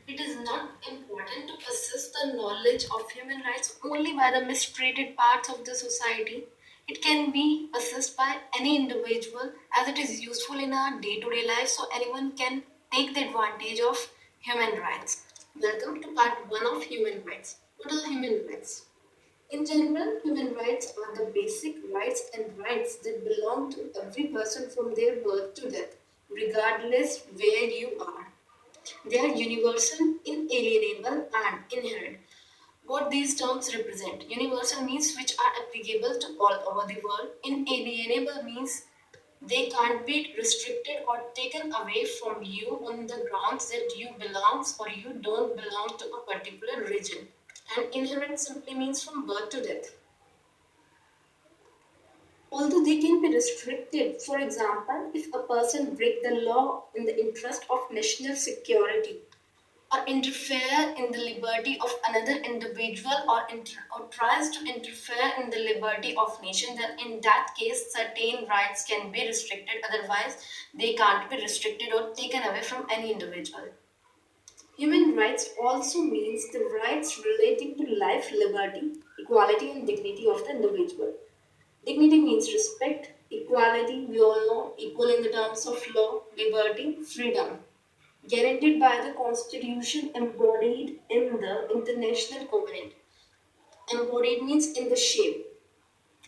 It is not important to possess the knowledge of human rights only by the mistreated parts of the society. It can be possessed by any individual as it is useful in our day to day life, so anyone can take the advantage of human rights. Welcome to part 1 of human rights. What are human rights? In general, human rights are the basic rights and rights that belong to every person from their birth to death, regardless where you are. They are universal, inalienable, and inherent. What these terms represent. Universal means which are applicable to all over the world. Inalienable means they can't be restricted or taken away from you on the grounds that you belong or you don't belong to a particular region. And inherent simply means from birth to death. Although they can be restricted, for example, if a person break the law in the interest of national security, or interfere in the liberty of another individual, or tries to interfere in the liberty of nation, then in that case certain rights can be restricted, otherwise they can't be restricted or taken away from any individual. Human rights also means the rights relating to life, liberty, equality and dignity of the individual. Dignity means respect, equality, we all know, equal in the terms of law, liberty, freedom guaranteed by the Constitution embodied in the International Covenant. Embodied means in the shape.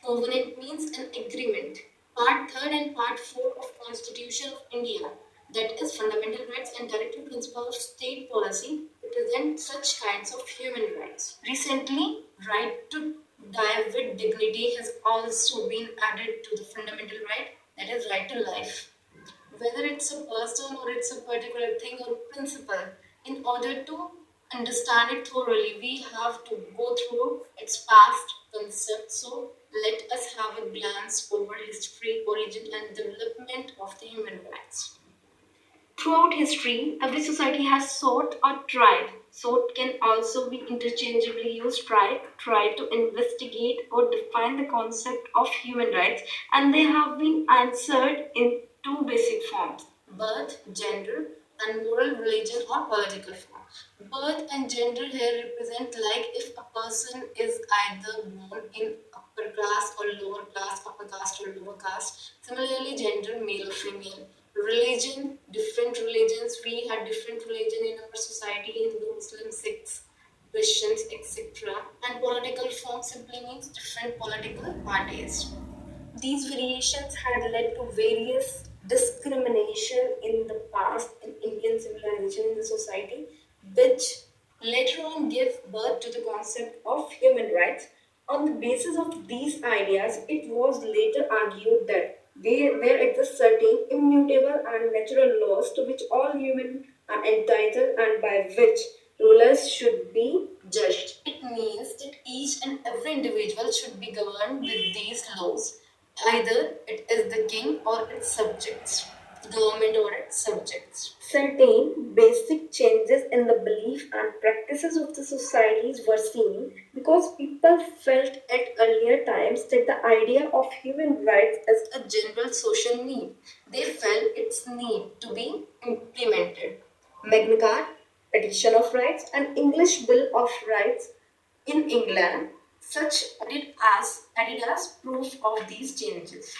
Covenant means an agreement. Part 3rd and Part 4 of Constitution of India, that is Fundamental Rights and Directive Principle of State Policy, represent such kinds of human rights. Recently, right to die with dignity has also been added to the fundamental right, that is right to life. Whether it's a person or it's a particular thing or principle, in order to understand it thoroughly, we have to go through its past concepts. So let us have a glance over history, origin, and development of the human rights. Throughout history, every society has sought or tried. Sought can also be interchangeably used, tried to investigate or define the concept of human rights, and they have been answered in two basic forms: birth, gender, and moral, religion, or political form. Birth and gender here represent like if a person is either born in upper class or lower class, upper caste or lower caste. Similarly, gender, male or female. Religion, different religions. We had different religion in our society: Hindu, Muslim, Sikhs, Christians, etc. And political form simply means different political parties. These variations had led to various discrimination in the past in Indian civilization in the society, which later on gave birth to the concept of human rights. On the basis of these ideas, it was later argued that there exist certain immutable and natural laws to which all humans are entitled and by which rulers should be judged. It means that each and every individual should be governed with these laws. Either it is the king or its subjects, government or its subjects. Certain basic changes in the belief and practices of the societies were seen because people felt at earlier times that the idea of human rights as a general social need. They felt its need to be implemented. Magna Carta, Petition of Rights, and English Bill of Rights in England, such added as proof of these changes.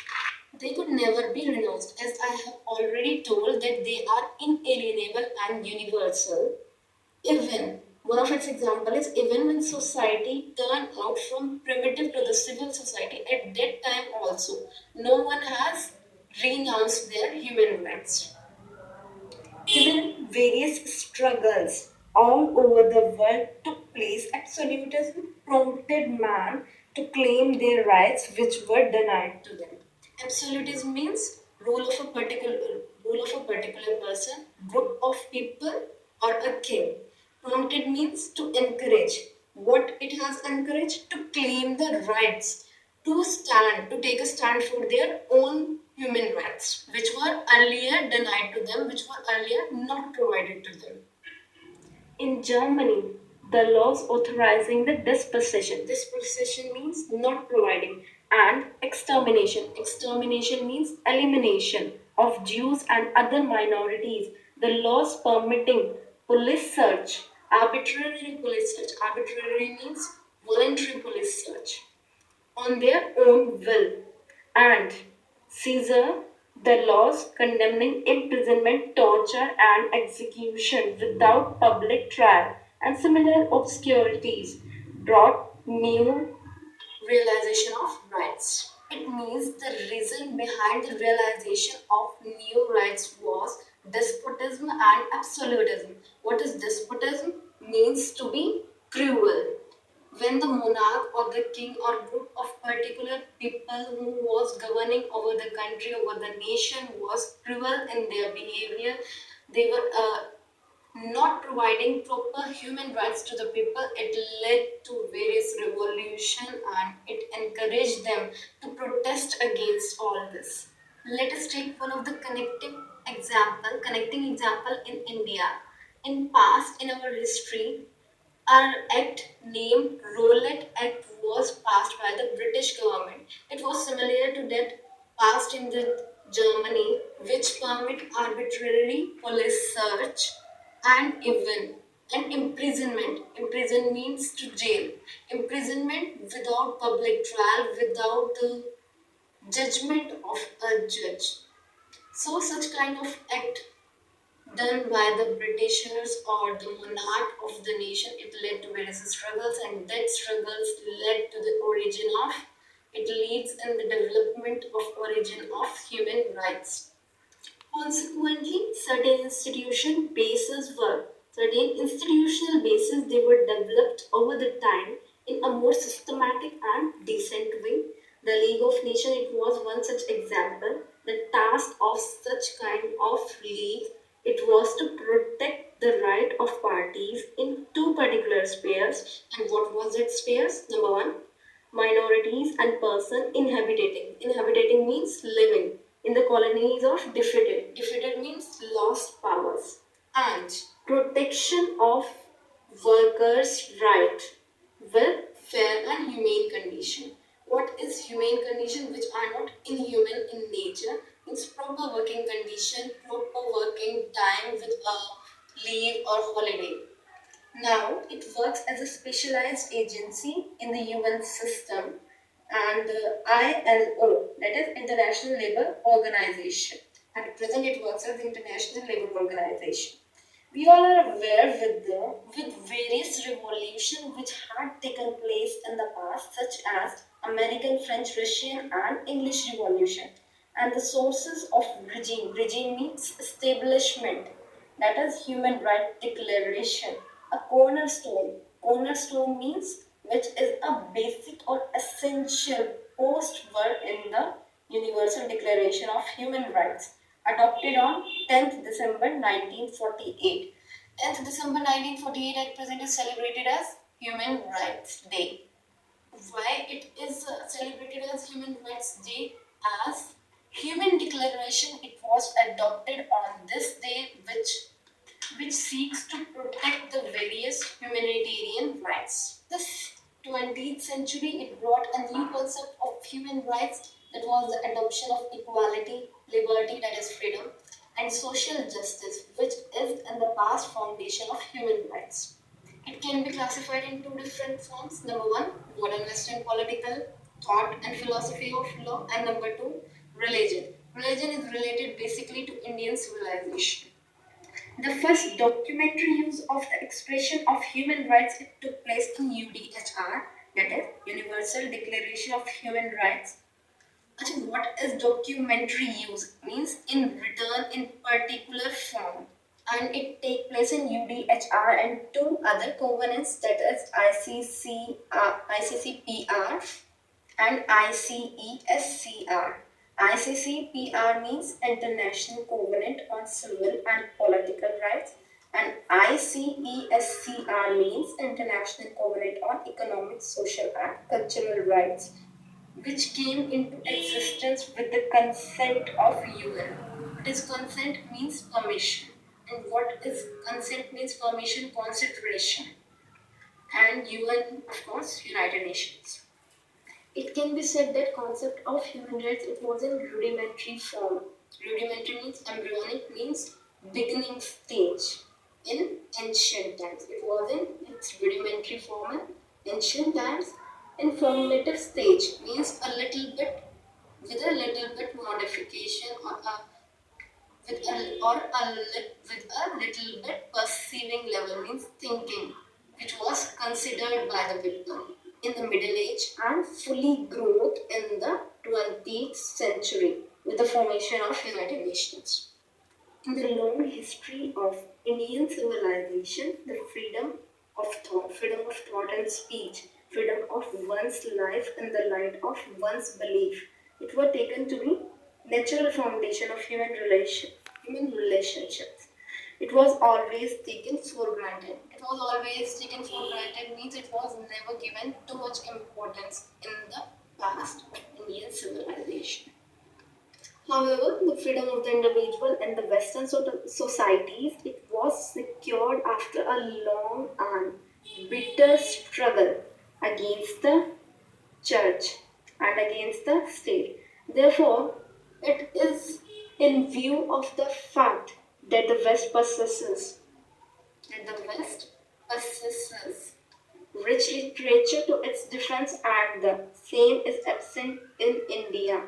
They could never be renounced, as I have already told that they are inalienable and universal. Even one of its example is even when society turned out from primitive to the civil society, at that time also, no one has renounced their human rights. Even various struggles all over the world took place. Absolutism prompted man to claim their rights which were denied to them. Absolutism means rule of a particular person, group of people, or a king. Prompted means to encourage. What it has encouraged? To claim the rights, to take a stand for their own human rights, which were earlier denied to them, which were earlier not provided to them. In Germany, the laws authorizing the dispossession means not providing, and extermination means elimination of Jews and other minorities. The laws permitting police search, arbitrary police search. Arbitrary means voluntary police search on their own will, and seizure the laws condemning imprisonment, torture, and execution without public trial, and similar obscurities brought new realization of rights. It means the reason behind the realization of new rights was despotism and absolutism. What is despotism? Means to be cruel. When the monarch or the king or group of particular people who was governing over the country, over the nation, was cruel in their behavior, they were not providing proper human rights to the people, it led to various revolution and it encouraged them to protest against all this. Let us take one of the connecting example in India. In past, in our history, an act named Rowlatt Act was passed by the British government. It was similar to that passed in the Germany, which permit arbitrary police search and even and imprisonment. Imprison means to jail. Imprisonment without public trial, without the judgment of a judge. So such kind of act done by the Britishers or the monarch of the nation, it led to various struggles, and that struggles led to the origin of, it leads in the development of origin of human rights. Consequently, certain institutional bases they were developed over the time in a more systematic and decent way. The League of Nations it was one such example. The task of such kind of league it was to protect the right of parties in two particular spheres. And what was that spheres? Number one, minorities and person inhabiting. Inhabiting means living in the colonies of defeated. Defeated means lost powers. And protection of workers' right with fair and humane condition. What is humane condition which are not inhuman in nature? Means proper working condition, proper working time with a leave or holiday. Now it works as a specialized agency in the UN system and the ILO, that is International Labour Organization. At present, it works as the International Labour Organization. We all are aware with various revolutions which had taken place in the past, such as American, French, Russian, and English Revolution, and the sources of regime. Regime means establishment, that is Human Rights Declaration, a cornerstone. Cornerstone means which is a basic or essential post word in the Universal Declaration of Human Rights, adopted on 10th December 1948. 10th December 1948 at present is celebrated as Human Rights Day. Why it is celebrated as Human Rights Day? As Human Declaration, it was adopted on this day, which seeks to protect the various humanitarian rights. This 20th century, it brought a new concept of human rights, that was the adoption of equality, liberty, that is freedom, and social justice, which is in the past foundation of human rights. It can be classified in two different forms. Number one, modern Western political thought and philosophy of law, and number two, religion. Religion is related basically to Indian civilization. The first documentary use of the expression of human rights it took place in UDHR, that is Universal Declaration of Human Rights. Actually, what is documentary use? Means in written in particular form, and it take place in UDHR and two other covenants, that is ICCPR and ICESCR. ICCPR means International Covenant on Civil and Political Rights, and ICESCR means International Covenant on Economic, Social and Cultural Rights, which came into existence with the consent of UN. What is consent? Means permission. And what is consent means permission, consideration. And UN, of course, United Nations. It can be said that concept of human rights it was in rudimentary form. Rudimentary means embryonic, means beginning stage in ancient times. It was in its rudimentary form in ancient times. In formative stage means a little bit with a little bit modification with a little bit perceiving level means thinking, which was considered by the victim in the Middle Age and fully growth in the 20th century with the formation of United Nations. In the long history of Indian civilization, the freedom of thought and speech, freedom of one's life in the light of one's belief, it was taken to be natural foundation of human relationships. It was always taken for granted. It was always taken for granted means it was never given too much importance in the past of Indian civilization. However, the freedom of the individual in the Western societies it was secured after a long and bitter struggle against the church and against the state. Therefore, it is in view of the fact that the West possesses rich literature to its defense and the same is absent in India.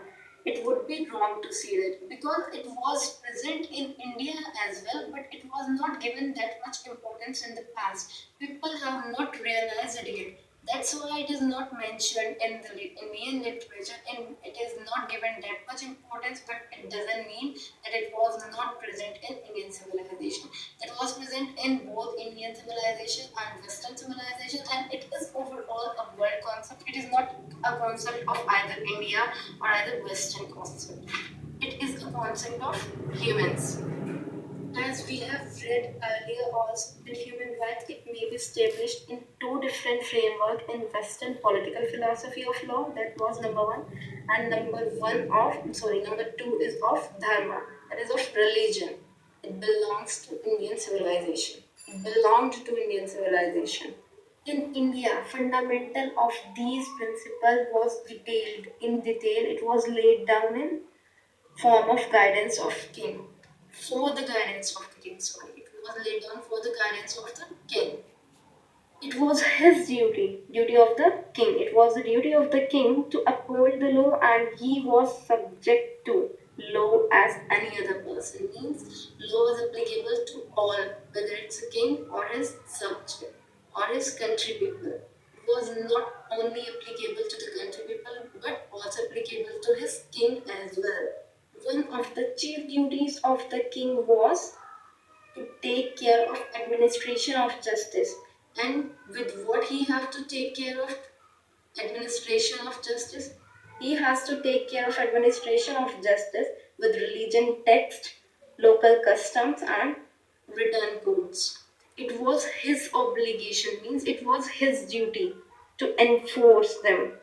It would be wrong to say that because it was present in India as well, but it was not given that much importance in the past. People have not realized it yet. That's why it is not mentioned in the Indian literature and it is not given that much importance, but it doesn't mean that it was not present in Indian civilization. It was present in both Indian civilization and Western civilization, and it is overall a world concept. It is not a concept of either India or either Western concept. It is a concept of humans. As we have read earlier also that human rights it may be established in two different frameworks in Western political philosophy of law. That was number one. And number two is of dharma, that is of religion. It belongs to Indian civilization. It belonged to Indian civilization. In India, fundamental of these principles was detailed in detail. It was laid down in form of guidance of king. For the guidance of the king, sorry. It was laid down for the guidance of the king. It was his duty of the king. It was the duty of the king to uphold the law and he was subject to law as any other person. Means law is applicable to all, whether it's a king or his subject or his country people. It was not only applicable to the country people but also applicable to his king as well. One of the chief duties of the king was to take care of administration of justice. And with what he have to take care of administration of justice, he has to take care of administration of justice with religion text, local customs and written codes. It was his obligation, means it was his duty to enforce them,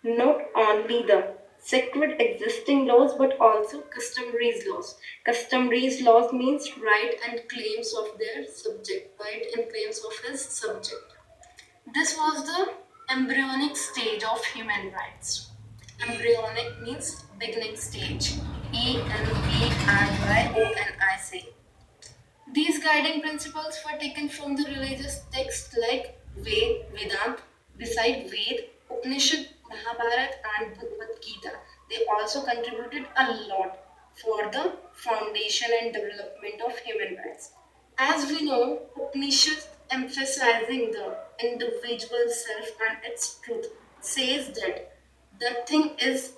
not only the sacred existing laws but also customary laws. Customary laws means right and claims of their subject, right and claims of his subject. This was the embryonic stage of human rights. Embryonic means beginning stage. EMBRYONIC. These guiding principles were taken from the religious texts like Vedant, beside Ved, Upanishad, Mahabharata, and Bhagavad Gita. They also contributed a lot for the foundation and development of human rights. As we know, Upanishad emphasizing the individual self and its truth says that nothing is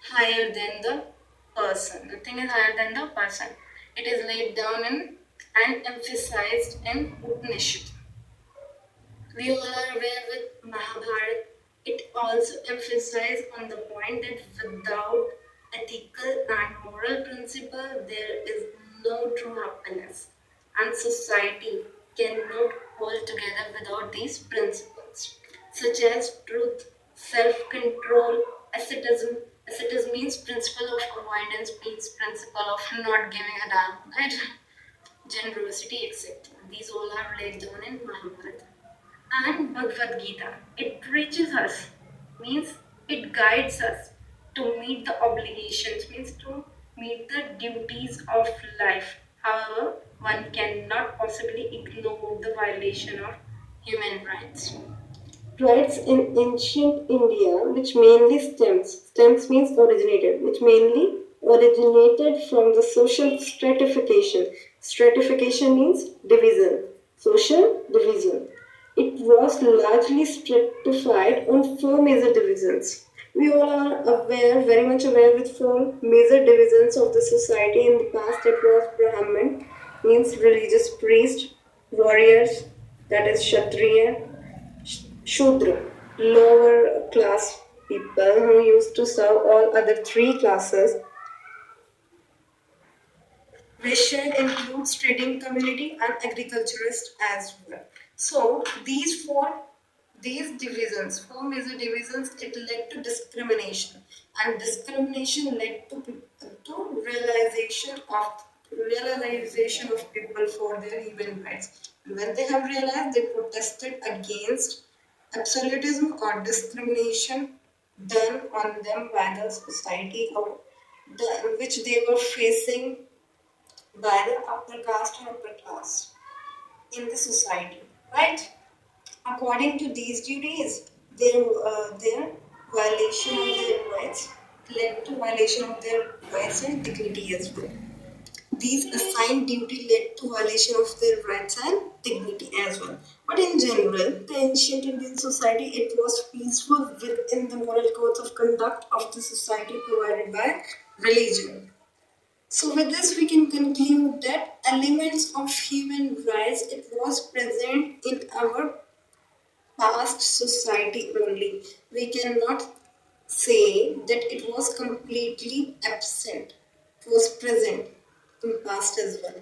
higher than the person. Nothing is higher than the person. It is laid down in and emphasized in Upanishad. We all are aware with Mahabharata. It also emphasizes on the point that without ethical and moral principle, there is no true happiness, and society cannot hold together without these principles, such as truth, self-control, asceticism. Asceticism means principle of avoidance, means principle of not giving a damn, right? Generosity, etc. These all are laid down in Mahabharata and Bhagavad Gita. It teaches us, means it guides us to meet the obligations, means to meet the duties of life. However, one cannot possibly ignore the violation of human rights. Rights in ancient India, which mainly stems means originated, which mainly originated from the social stratification. Stratification means division, social division. It was largely stratified on four major divisions. We all are aware, very much aware with four major divisions of the society. In the past, it was Brahmin, means religious priest, warriors, that is Kshatriya, Shudra, lower class people who used to serve all other three classes. Vishya includes trading community and agriculturists as well. So these divisions, four major divisions, it led to discrimination, and discrimination led to realization of people for their human rights. And when they have realized, they protested against absolutism or discrimination done on them by the society or which they were facing by the upper caste or upper class in the society, right? According to these duties, their violation of their rights led to violation of their rights and dignity as well. These assigned duty led to violation of their rights and dignity as well. But in general, the ancient Indian society, it was peaceful within the moral codes of conduct of the society provided by religion. So with this, we can conclude that elements of human rights, it was present in our past society only. We cannot say that it was completely absent. It was present in past as well.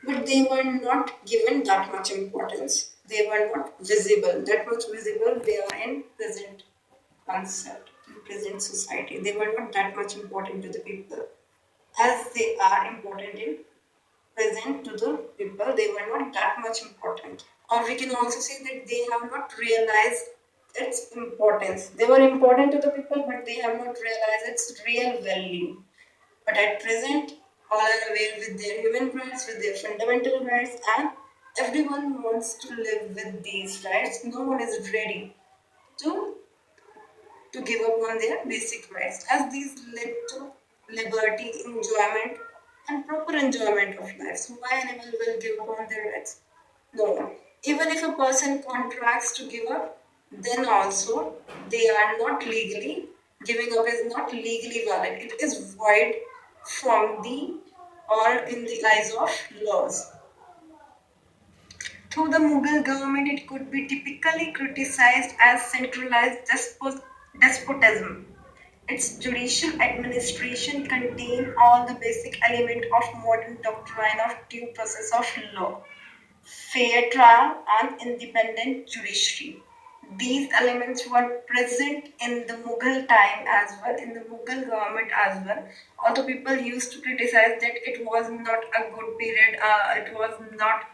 But they were not given that much importance. They were not visible. That much visible they are in present concept, in present society. They were not that much important to the people as they are important in present to the people. They were not that much important. Or we can also say that they have not realized its importance. They were important to the people, but they have not realized its real value. But at present, all are aware with their human rights, with their fundamental rights, and everyone wants to live with these rights. No one is ready to give up on their basic rights, as these led to liberty, enjoyment, and proper enjoyment of life. So, why anyone will give up on their rights? No one. Even if a person contracts to give up, then also they are not legally, giving up is not legally valid. It is void from the or in the eyes of laws. Through the Mughal government, it could be typically criticized as centralized despotism. Its judicial administration contained all the basic elements of modern doctrine of due process of law, fair trial, and independent judiciary. These elements were present in the Mughal time as well, in the Mughal government as well. Although people used to criticize that it was not a good period, it was not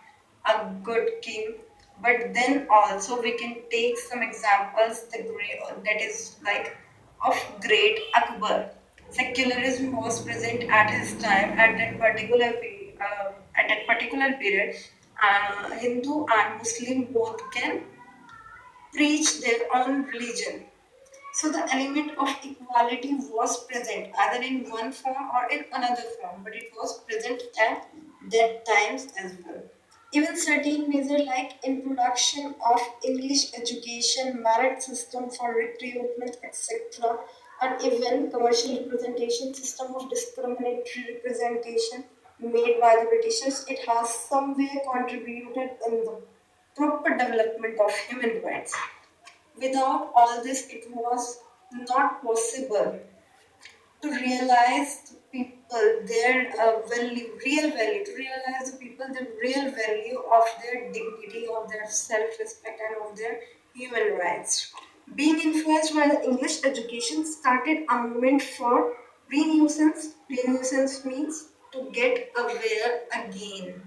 a good king. But then also we can take some examples. That is like of great Akbar. Secularism was present at his time at that particular period. Hindu and Muslim both can preach their own religion. So the element of equality was present either in one form or in another form, but it was present at that times as well. Even certain measures like introduction of English education, merit system for recruitment, etc., and even commercial representation system of discriminatory representation made by the Britishers, it has somewhere contributed in the proper development of human rights. Without all this, it was not possible to realize the people their real value, to realize the people the real value of their dignity, of their self-respect, and of their human rights. Being influenced by the English education started a movement for renuisance. Renuisance means to get aware again.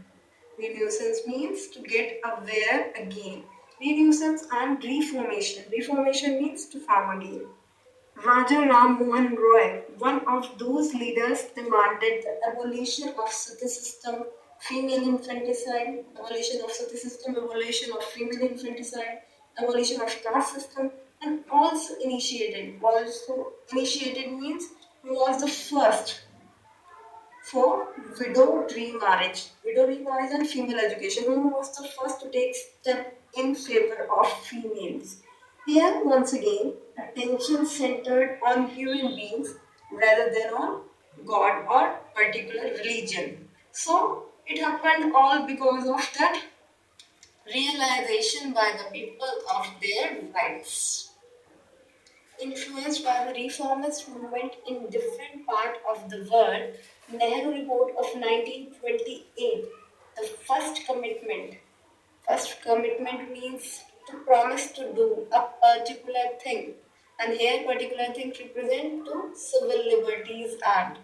Renuisance means to get aware again. Renuisance and reformation. Reformation means to form again. Raja Ram Mohan Roy, one of those leaders, demanded the abolition of the system female infanticide, abolition of sati system, abolition of female infanticide, abolition of caste system, and also initiated means he was the first for widow remarriage. Widow remarriage and female education. Who was the first to take step in favor of females? Here, once again, attention centered on human beings rather than on God or particular religion. So, it happened all because of that realization by the people of their rights. Influenced by the reformist movement in different parts of the world, Nehru Report of 1928, the first commitment means to promise to do a particular thing, and here particular thing represent to Civil Liberties Act.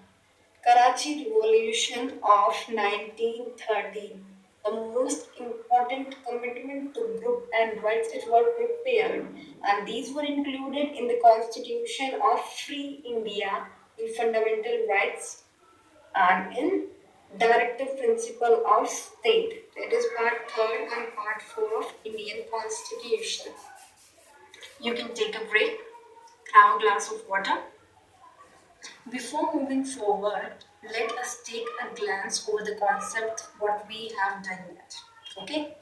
Karachi Revolution of 1930, the most important commitment to group and rights it was prepared, and these were included in the Constitution of Free India in Fundamental Rights and in Directive Principle of State. That is part 3rd and part 4 of Indian Constitution. You can take a break, have a glass of water. Before moving forward, let us take a glance over the concept what we have done yet. Okay?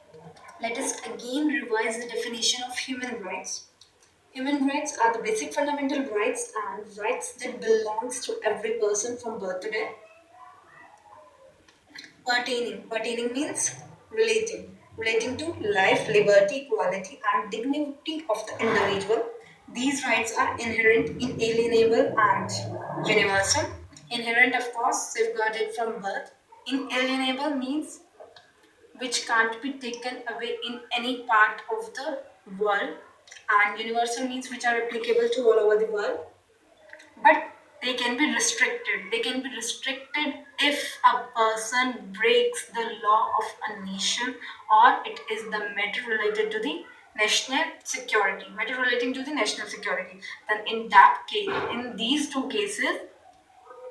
Let us again revise the definition of human rights. Human rights are the basic fundamental rights and rights that belongs to every person from birth to death. Pertaining means relating to life, liberty, equality, and dignity of the individual. These rights are inherent, inalienable, and universal. Inherent, of course, safeguarded from birth. Inalienable means which can't be taken away in any part of the world, and universal means which are applicable to all over the world, but they can be restricted. They can be restricted if a person breaks the law of a nation or it is the matter related to the national security, matter relating to the national security. Then in that case, in these two cases,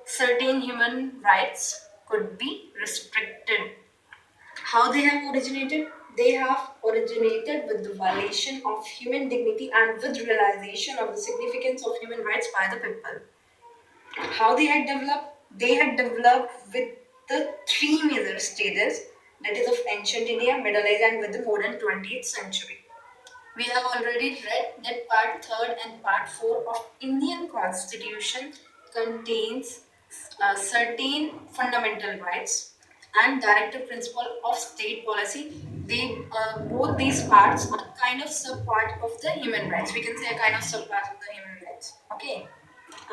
certain human rights could be restricted. How they have originated? They have originated with the violation of human dignity and with realization of the significance of human rights by the people. How they had developed? They had developed with the three major stages, that is of ancient India, Middle Age, and with the modern 20th century. We have already read that part 3rd and part 4 of Indian Constitution contains certain fundamental rights and directive principle of state policy. They both these parts are kind of sub part of the human rights. We can say a kind of sub part of the human rights. Okay,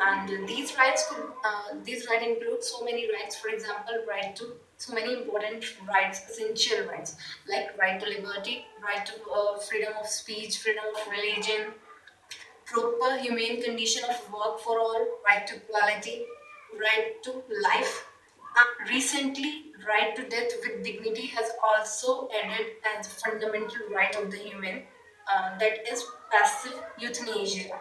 and these rights include so many rights. For example, right to so many important rights, essential rights like right to liberty, right to freedom of speech, freedom of religion, proper humane condition of work for all, right to equality, right to life. Recently, right to death with dignity has also added as a fundamental right of the human, that is passive euthanasia.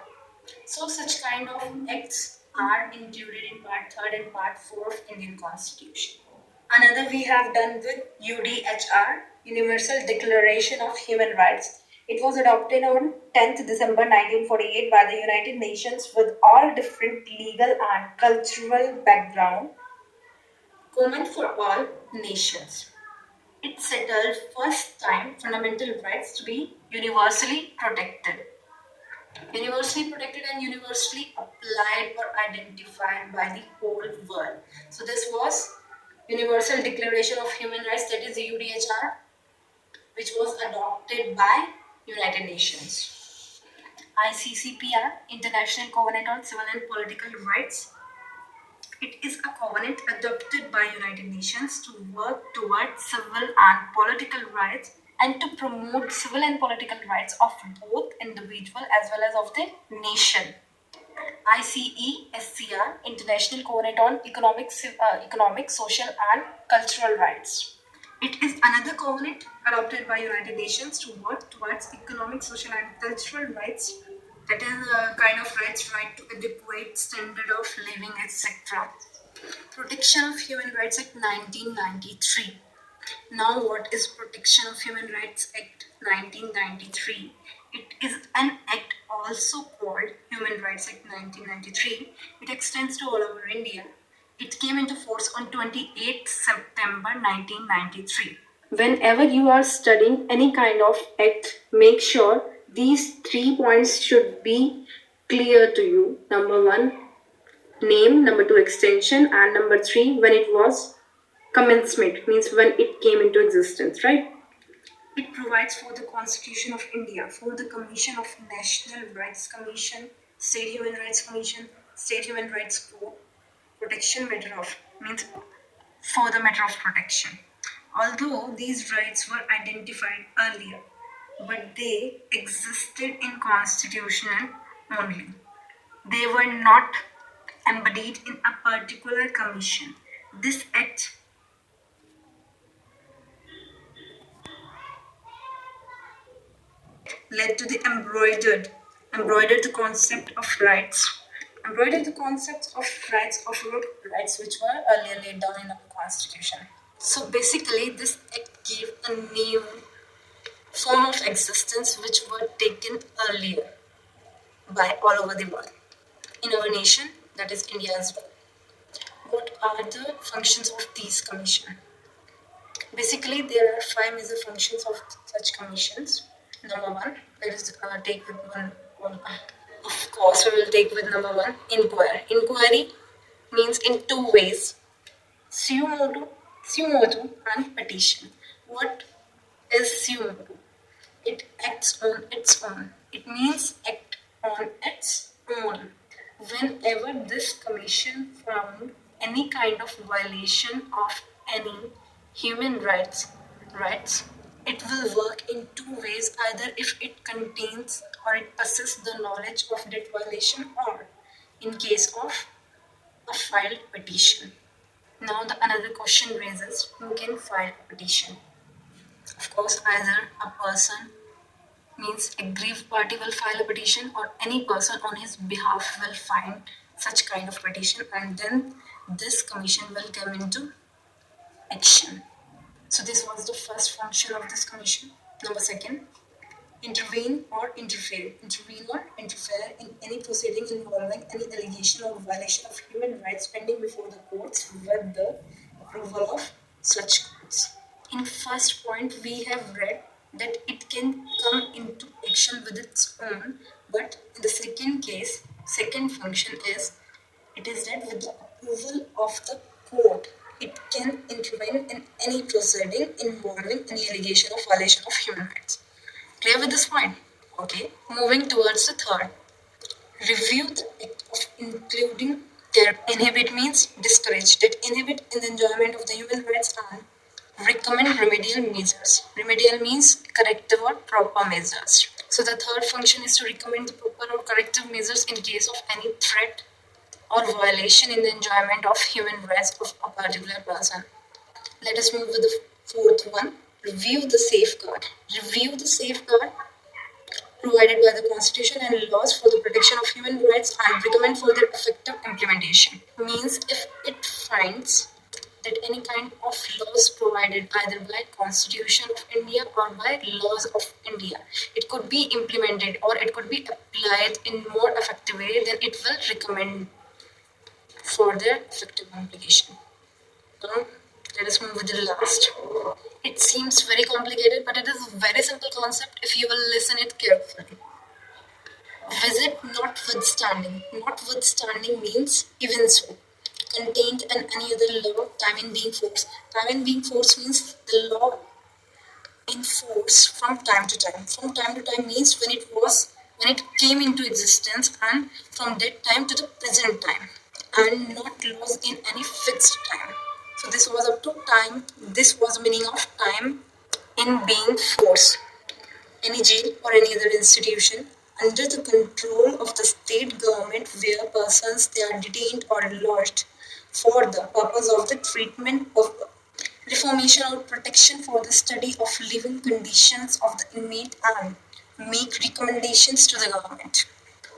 So such kind of acts are included in part 3rd and part 4 of Indian Constitution. Another we have done with UDHR, Universal Declaration of Human Rights. It was adopted on 10th December 1948 by the United Nations with all different legal and cultural background, common for all nations. It settled first time fundamental rights to be universally protected. Universally protected and universally applied or identified by the whole world. So this was Universal Declaration of Human Rights, that is the UDHR, which was adopted by United Nations. ICCPR, International Covenant on Civil and Political Rights. It is a covenant adopted by United Nations to work towards civil and political rights and to promote civil and political rights of both individual as well as of the nation. ICESCR, International Covenant on Economic, Social and Cultural Rights. It is another covenant adopted by United Nations to work towards economic, social and cultural rights, that is kind of rights, right to adequate standard of living, etc. Protection of Human Rights Act 1993. Now, what is Protection of Human Rights Act 1993? It is an act also called Human Rights Act 1993. It extends to all over India. It came into force on 28th September 1993. Whenever you are studying any kind of act, make sure these 3 points should be clear to you. Number one, name, number two, extension, and number three, when it was commencement, means when it came into existence, right? It provides for the Constitution of India, for the Commission of National Rights Commission, State Human Rights Commission, State Human Rights Court, protection matter of, means for the matter of protection. Although these rights were identified earlier, but they existed in constitutional only. They were not embodied in a particular commission. This act led to the embroidered the concept of rights. Embroidered the concepts of rights of rights which were earlier laid down in our constitution. So basically this act gave a new form of existence which were taken earlier by all over the world. In our nation, that is India as well. What are the functions of these commissions? Basically, there are five major functions of such commissions. Number one, let us take with one. Of course, we will take with number one, inquiry. Inquiry means in two ways: suo motu, and petition. What is suo motu? It acts on its own. It means act on its own. Whenever this commission found any kind of violation of any human rights, it will work in two ways, either if it contains or it possesses the knowledge of that violation, or in case of a filed petition. Now the another question raises, who can file a petition? Of course, either a person, means aggrieved party will file a petition, or any person on his behalf will file such kind of petition, and then this commission will come into action. So this was the first function of this commission. Number second, intervene or interfere. Intervene or interfere in any proceeding involving any allegation or violation of human rights pending before the courts with the approval of such courts. In first point, we have read that it can come into action with its own, but in the second case, second function is, it is that with the approval of the court, it can intervene in any proceeding involving any allegation of violation of human rights. Clear with this point? Okay. Moving towards the third. Review the act of including their inhibit means discourage, that inhibit in the enjoyment of the human rights, and recommend remedial measures. Remedial means corrective or proper measures. So the third function is to recommend the proper or corrective measures in case of any threat or violation in the enjoyment of human rights of a particular person. Let us move with the fourth one. Review the safeguard. Review the safeguard provided by the Constitution and laws for the protection of human rights and recommend for their effective implementation. Means if it finds that any kind of laws provided either by Constitution of India or by laws of India, it could be implemented or it could be applied in more effective way, then it will recommend for their effective application. Now, let us move with the last. It seems very complicated, but it is a very simple concept if you will listen it carefully. Visit notwithstanding. Notwithstanding means even so. Contained in any other law, time in being force. Time in being force means the law in force from time to time. From time to time means when it came into existence, and from that time to the present time, and not laws in any fixed time. So this was up to time. This was meaning of time in being force. Any jail or any other institution under the control of the state government where persons they are detained or lodged for the purpose of the treatment of reformation or protection for the study of living conditions of the inmate and make recommendations to the government.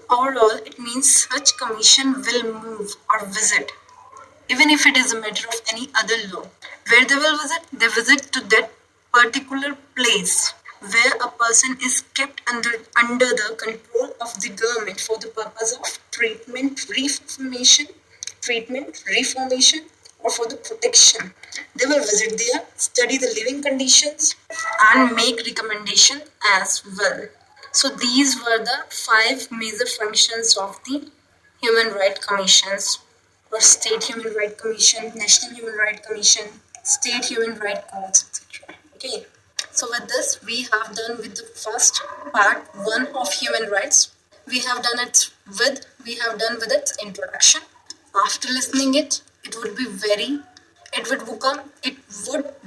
Overall, it means such commission will move or visit even if it is a matter of any other law. Where they will visit? They visit to that particular place where a person is kept under the control of the government for the purpose of treatment, reformation, or for the protection. They will visit there, study the living conditions, and make recommendation as well. So these were the 5 major functions of the Human Rights Commissions, or State Human Rights Commission, National Human Rights Commission, State Human Rights Courts, etc. Okay. So with this, we have done with the first part one of human rights. We have done with its introduction. After listening it would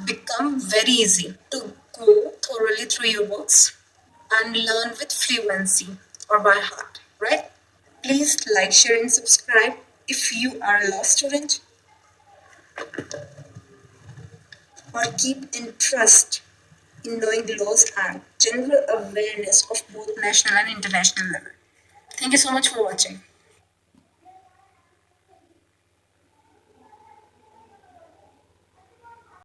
become very easy to go thoroughly through your books and learn with fluency or by heart, right? Please like, share, and subscribe if you are a law student, or keep interest in knowing the laws and general awareness of both national and international level. Thank you so much for watching.